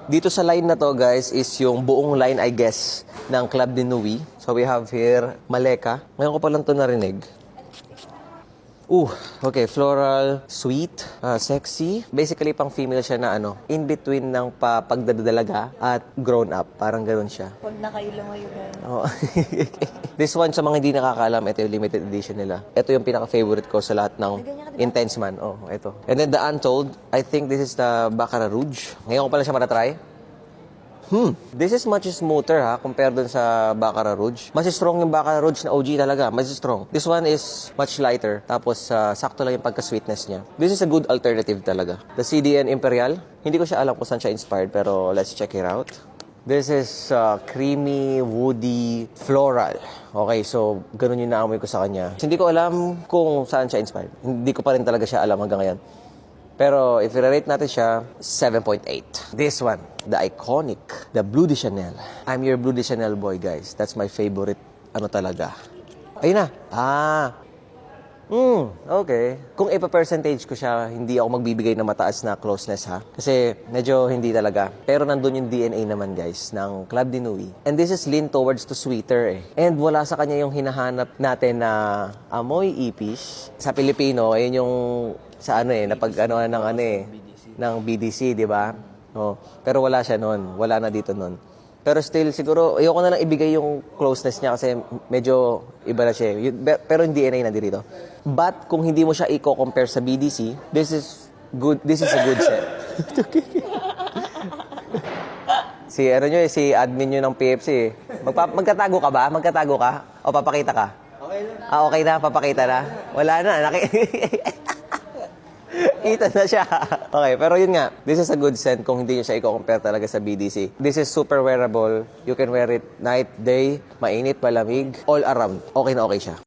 Dito sa line na to, guys, is yung buong line, I guess, ng Club de Nuit. So we have here Maleka. Ngayon ko pa lang to narinig. Okay, floral, sweet, sexy. Basically, pang female siya na in between ng pagdadalaga at grown up. Parang ganoon siya. Huwag na kayo lumayo, guys. Oh. This one, sa mga hindi nakakaalam, ito yung limited edition nila. Ito yung pinaka-favorite ko sa lahat ng Intense Man. Oh, ito. And then the Untold, I think this is the Baccarat Rouge. Ngayon ko pala siya matatry. This is much smoother compared dun sa Baccarat Rouge. Mas strong yung Baccarat Rouge na OG talaga, mas strong. This one is much lighter, tapos sakto lang yung pagka-sweetness niya. This is a good alternative talaga. The CDN Imperial, hindi ko siya alam kung saan siya inspired, pero let's check it out. This is creamy, woody, floral. Okay, so ganun yung naamoy ko sa kanya. Hindi ko alam kung saan siya inspired. Hindi ko pa rin talaga siya alam hanggang ngayon. Pero if i-rate natin siya, 7.8. This one, the iconic, the Blue de Chanel. I'm your Blue de Chanel boy, guys. That's my favorite, talaga. Ayun na. Okay. Kung ipa-percentage ko siya, hindi ako magbibigay ng mataas na closeness, Kasi medyo hindi talaga. Pero nandun yung DNA naman, guys, ng Club de Nuit. And this is lean towards to sweeter, And wala sa kanya yung hinahanap natin na amoy ipis. Sa Pilipino, ayun yung sa ng BDC, di ba? Oh, pero wala siya noon. Wala na dito noon. Pero still, siguro, ayoko na lang ibigay yung closeness niya kasi medyo iba na siya. Pero yung DNA na dito. But, kung hindi mo siya i-compare sa BDC, this is a good set. Si admin nyo ng PFC. Magtatago ka ba? Magtatago ka? O papakita ka? Okay lang. Okay na? Papakita na? Wala na. Kita na siya. Okay, pero yun nga, this is a good scent kung hindi nyo siya i-compare talaga sa BDC. This is super wearable. You can wear it night, day, mainit, malamig, all around. Okay na okay siya.